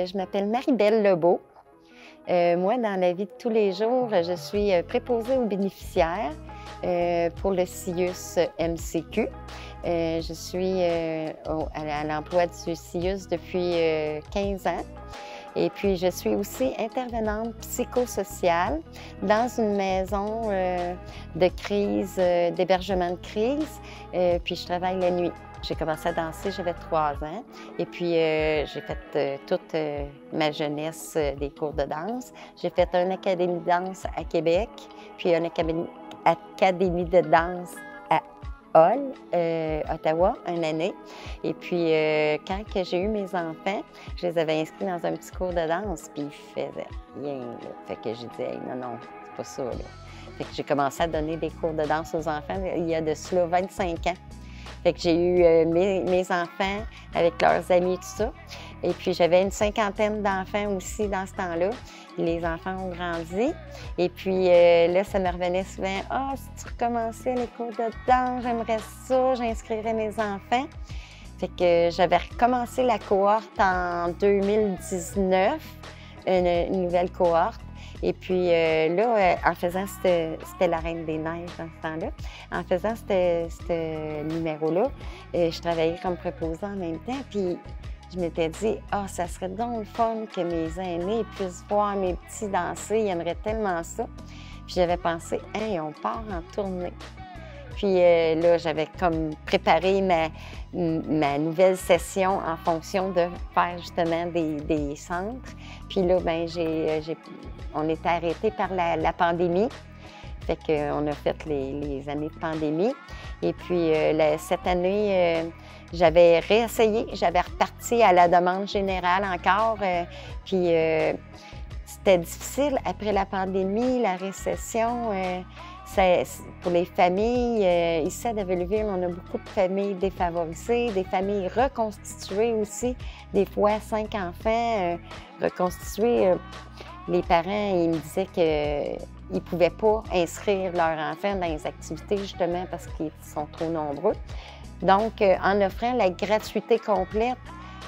Je m'appelle Marie-Belle Lebeau. Moi, dans la vie de tous les jours, je suis préposée aux bénéficiaires pour le CIUS MCQ. Je suis à l'emploi du CIUS depuis 15 ans. Et puis, je suis aussi intervenante psychosociale dans une maison de crise, d'hébergement de crise. Puis, je travaille la nuit. J'ai commencé à danser, j'avais 3 ans. Et puis, j'ai fait toute ma jeunesse des cours de danse. J'ai fait une académie de danse à Québec, puis une académie de danse à Hull, Ottawa, une année. Et puis, quand j'ai eu mes enfants, je les avais inscrits dans un petit cours de danse, puis ils faisaient rien, là. Fait que j'ai dit, hey, non, non, c'est pas ça, là. Fait que j'ai commencé à donner des cours de danse aux enfants il y a de cela 25 ans. Fait que j'ai eu mes enfants avec leurs amis et tout ça. Et puis, j'avais une 50aine d'enfants aussi dans ce temps-là. Les enfants ont grandi. Et puis, là, ça me revenait souvent. « Ah, si tu recommençais les cours de danse, j'aimerais ça, j'inscrirais mes enfants. » Fait que j'avais recommencé la cohorte en 2019, une nouvelle cohorte. Et puis là, en faisant, c'était la Reine des Neiges dans ce temps-là, en faisant ce numéro-là, je travaillais comme préposée en même temps, puis je m'étais dit, ah, ça serait donc le fun que mes aînés puissent voir mes petits danser, ils aimeraient tellement ça. Puis j'avais pensé, hey, on part en tournée. Puis là, j'avais comme préparé ma nouvelle session en fonction de faire justement des centres. Puis là, bien, on était arrêtés par la pandémie. Fait qu'on a fait les années de pandémie. Et puis cette année, j'avais réessayé, j'avais reparti à la demande générale encore. Puis c'était difficile après la pandémie, la récession. Pour les familles, ici à Duvernay-Ville, on a beaucoup de familles défavorisées, des familles reconstituées aussi, des fois 5 enfants reconstitués. Les parents, ils me disaient qu'ils ne pouvaient pas inscrire leurs enfants dans les activités justement parce qu'ils sont trop nombreux. Donc, en offrant la gratuité complète,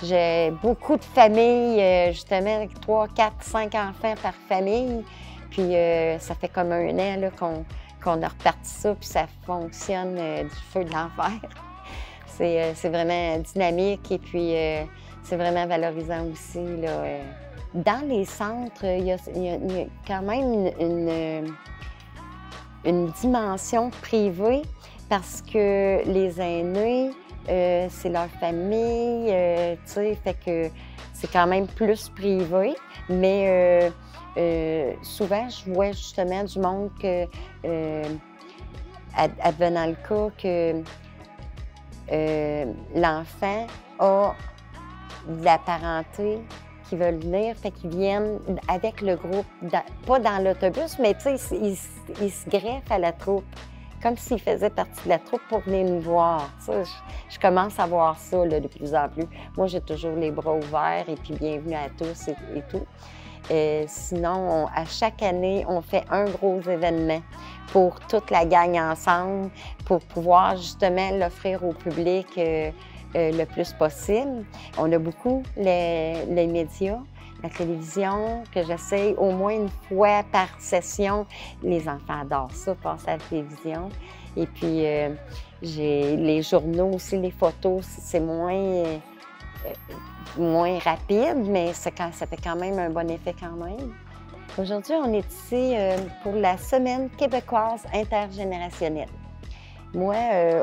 j'ai beaucoup de familles, justement, avec 3, 4, 5 enfants par famille. Puis, ça fait comme 1 an là, qu'on a reparti ça, puis ça fonctionne du feu de l'enfer. C'est vraiment dynamique et puis c'est vraiment valorisant aussi, là. Dans les centres, il y a quand même une dimension privée parce que les aînés, c'est leur famille, tu sais, fait que c'est quand même plus privé, mais souvent, je vois justement du monde que, advenant le cas que l'enfant a de la parenté qui veulent venir, fait qu'ils viennent avec le groupe, pas dans l'autobus, mais tu sais, ils se greffent à la troupe, comme s'ils faisaient partie de la troupe pour venir nous voir. Ça, je commence à voir ça là, de plus en plus. Moi, j'ai toujours les bras ouverts et puis bienvenue à tous et tout. Sinon, à chaque année, on fait un gros événement pour toute la gang ensemble, pour pouvoir justement l'offrir au public le plus possible. On a beaucoup les médias, la télévision, que j'essaye au moins une fois par session. Les enfants adorent ça, passer à la télévision. Et puis, j'ai les journaux aussi, les photos, c'est moins rapide, mais ça fait quand même un bon effet quand même. Aujourd'hui, on est ici pour la Semaine québécoise intergénérationnelle. Moi,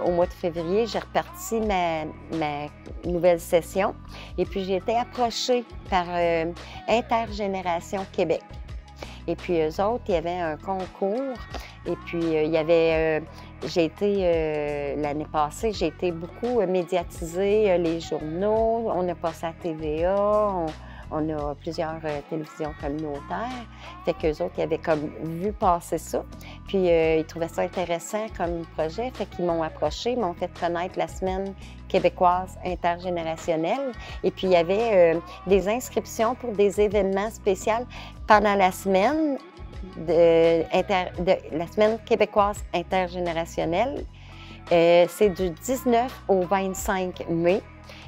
au mois de février, j'ai reparti ma nouvelle session et puis j'ai été approchée par Intergénération Québec. Et puis eux autres, il y avait un concours et puis il y avait... l'année passée, j'ai été beaucoup médiatisée, les journaux, on a passé à TVA, on a plusieurs télévisions communautaires. Fait qu'eux autres, ils avaient comme vu passer ça. Puis ils trouvaient ça intéressant comme projet. Fait qu'ils m'ont approché, m'ont fait connaître la Semaine québécoise intergénérationnelle. Et puis il y avait des inscriptions pour des événements spéciaux pendant la semaine. La Semaine québécoise intergénérationnelle. C'est du 19 au 25 mai.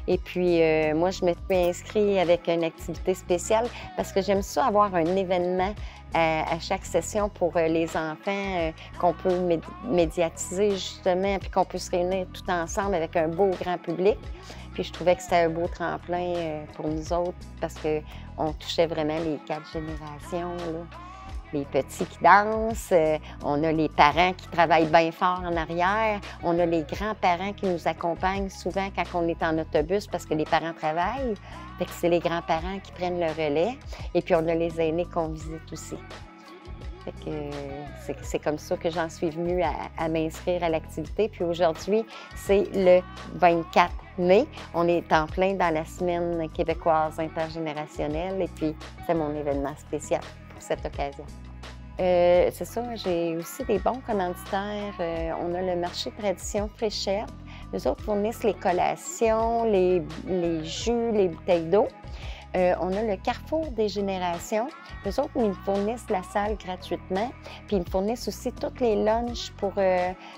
Et puis, moi, je me suis inscrite avec une activité spéciale parce que j'aime ça avoir un événement à chaque session pour les enfants qu'on peut médiatiser justement, puis qu'on peut se réunir tout ensemble avec un beau grand public. Puis je trouvais que c'était un beau tremplin pour nous autres parce qu'on touchait vraiment les 4 générations, là. Les petits qui dansent, on a les parents qui travaillent bien fort en arrière, on a les grands-parents qui nous accompagnent souvent quand on est en autobus parce que les parents travaillent. Fait que c'est les grands-parents qui prennent le relais. Et puis on a les aînés qu'on visite aussi. Fait que c'est comme ça que j'en suis venue à m'inscrire à l'activité. Puis aujourd'hui, c'est le 24 mai. On est en plein dans la semaine québécoise intergénérationnelle et puis c'est mon événement spécial pour cette occasion. C'est ça, j'ai aussi des bons commanditaires. On a le marché Tradition Fréchette. Eux autres fournissent les collations, les jus, les bouteilles d'eau. On a le Carrefour des générations. Eux autres, ils me fournissent la salle gratuitement. Puis ils me fournissent aussi tous les lunchs pour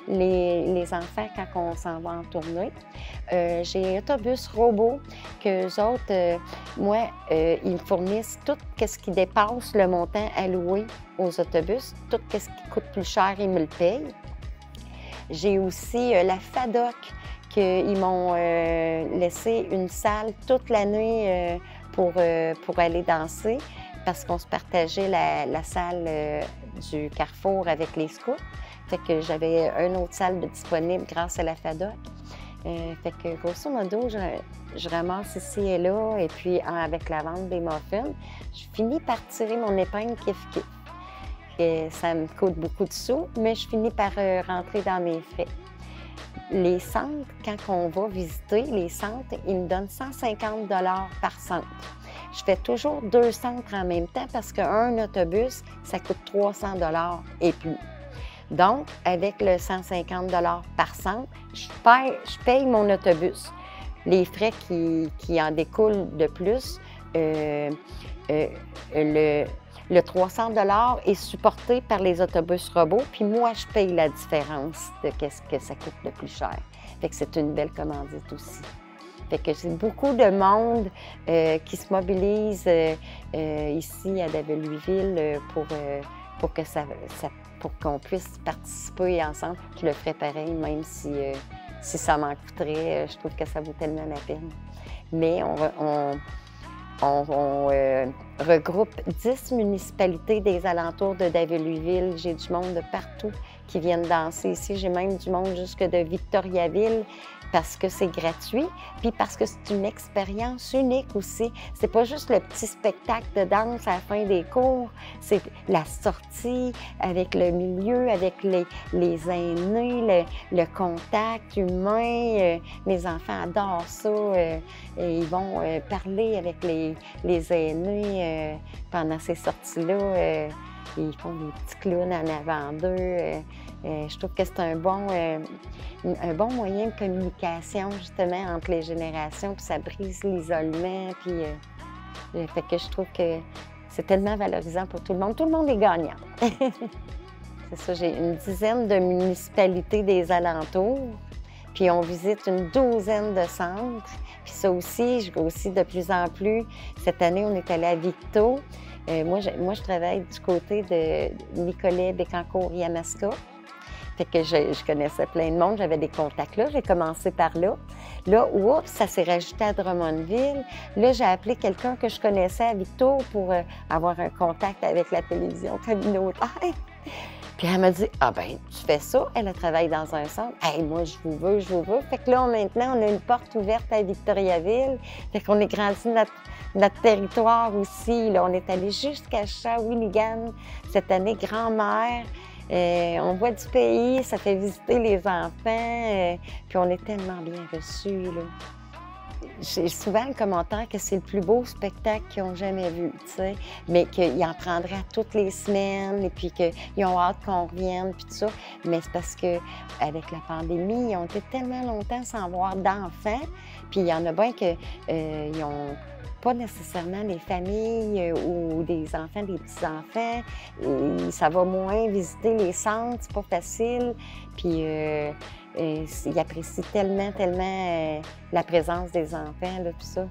les enfants quand on s'en va en tournée. J'ai Autobus Robot, qu'eux autres, ils me fournissent tout ce qui dépasse le montant alloué aux autobus. Tout ce qui coûte plus cher, ils me le payent. J'ai aussi la FADOC, qu'ils m'ont laissé une salle toute l'année pour aller danser parce qu'on se partageait la salle du Carrefour avec les scouts. Fait que j'avais une autre salle disponible grâce à la FADOC. Fait que grosso modo, je ramasse ici et là et puis avec la vente des muffins, je finis par tirer mon épingle kiff-kiff. Ça me coûte beaucoup de sous, mais je finis par rentrer dans mes frais. Les centres, quand on va visiter les centres, ils me donnent 150 $ par centre. Je fais toujours 2 centres en même temps parce qu'un autobus, ça coûte 300 $ et plus. Donc, avec le 150 $ par centre, je paye mon autobus. Les frais qui en découlent de plus, le 300 $ est supporté par les autobus robots, puis moi, je paye la différence de ce que ça coûte le plus cher. Fait que c'est une belle commandite aussi. Fait que c'est beaucoup de monde qui se mobilise ici à David-Louisville pour qu'on puisse participer ensemble. Je le ferais pareil, même si ça m'en coûterait. Je trouve que ça vaut tellement la peine. Mais on regroupe 10 municipalités des alentours de David-Louisville. J'ai du monde de partout qui viennent danser ici. J'ai même du monde jusque de Victoriaville parce que c'est gratuit, puis parce que c'est une expérience unique aussi. C'est pas juste le petit spectacle de danse à la fin des cours, c'est la sortie avec le milieu, avec les aînés, le contact humain. Mes enfants adorent ça. Et ils vont parler avec les aînés pendant ces sorties-là. Ils font des petits clowns en avant d'eux. Je trouve que c'est un bon moyen de communication, justement, entre les générations, puis ça brise l'isolement, puis fait que je trouve que c'est tellement valorisant pour tout le monde. Tout le monde est gagnant. C'est ça, j'ai une dizaine de municipalités des alentours, puis on visite une douzaine de centres. Puis ça aussi, je grossis de plus en plus. Cette année, on est allé à Victo. Moi, je travaille du côté de Nicolet, Bécancour, Yamaska. Fait que je connaissais plein de monde, j'avais des contacts là. J'ai commencé par là. Là, oups, ça s'est rajouté à Drummondville. Là, j'ai appelé quelqu'un que je connaissais à Victo pour avoir un contact avec la télévision communautaire. Puis elle m'a dit, ah ben, tu fais ça? Elle a travaillé dans un centre. Hey, moi, je vous veux, je vous veux. Fait que là, maintenant, on a une porte ouverte à Victoriaville. Fait qu'on est grandi notre territoire aussi. Là, on est allé jusqu'à Shawinigan cette année, grand-mère. On voit du pays, ça fait visiter les enfants. Puis on est tellement bien reçus, là. J'ai souvent le commentaire que c'est le plus beau spectacle qu'ils ont jamais vu, tu sais, mais qu'ils en prendraient toutes les semaines et puis qu'ils ont hâte qu'on revienne, puis tout ça. Mais c'est parce qu'avec la pandémie, ils ont été tellement longtemps sans voir d'enfants, puis il y en a bien qu'ils n'ont pas nécessairement des familles ou des enfants, des petits-enfants. Ça va moins visiter les centres, c'est pas facile, puis... ils apprécient tellement la présence des enfants. enfants, là, tout ça.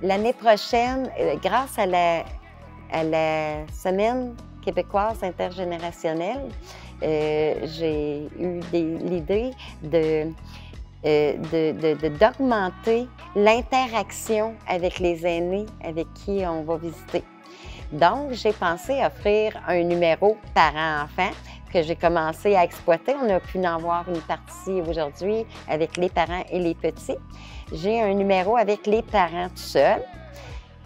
L'année prochaine, grâce à la Semaine québécoise intergénérationnelle, j'ai eu l'idée d'augmenter l'interaction avec les aînés avec qui on va visiter. Donc, j'ai pensé offrir un numéro parents-enfants que j'ai commencé à exploiter. On a pu en voir une partie aujourd'hui avec les parents et les petits. J'ai un numéro avec les parents tout seuls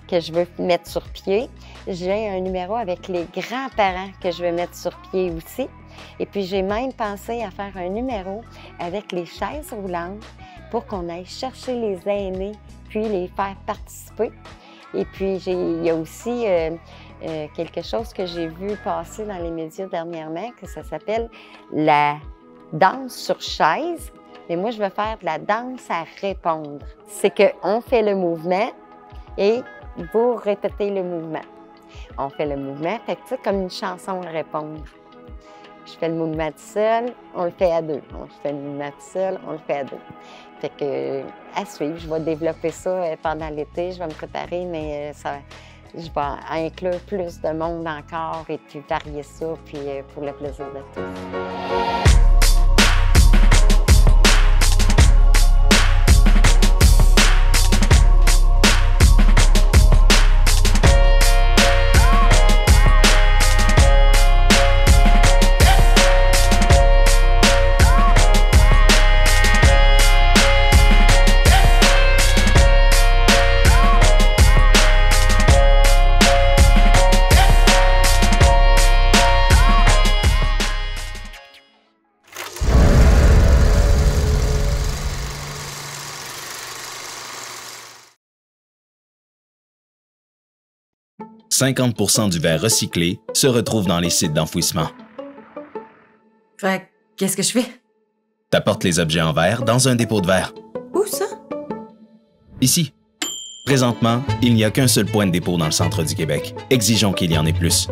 que je veux mettre sur pied. J'ai un numéro avec les grands-parents que je veux mettre sur pied aussi. Et puis, j'ai même pensé à faire un numéro avec les chaises roulantes pour qu'on aille chercher les aînés puis les faire participer. Et puis, il y a aussi quelque chose que j'ai vu passer dans les médias dernièrement, que ça s'appelle la danse sur chaise. Mais moi, je veux faire de la danse à répondre. C'est qu'on fait le mouvement et vous répétez le mouvement. On fait le mouvement, fait que c'est comme une chanson à répondre. Je fais le mouvement tout seul, on le fait à deux. On fait le mouvement tout seul, on le fait à deux. Fait que, à suivre, je vais développer ça pendant l'été, je vais me préparer, mais je vais inclure plus de monde encore et puis varier ça, puis pour le plaisir de tous. 50% du verre recyclé se retrouve dans les sites d'enfouissement. Fait qu'est-ce que je fais? T'apportes les objets en verre dans un dépôt de verre. Où ça? Ici. Présentement, il n'y a qu'un seul point de dépôt dans le centre du Québec. Exigeons qu'il y en ait plus.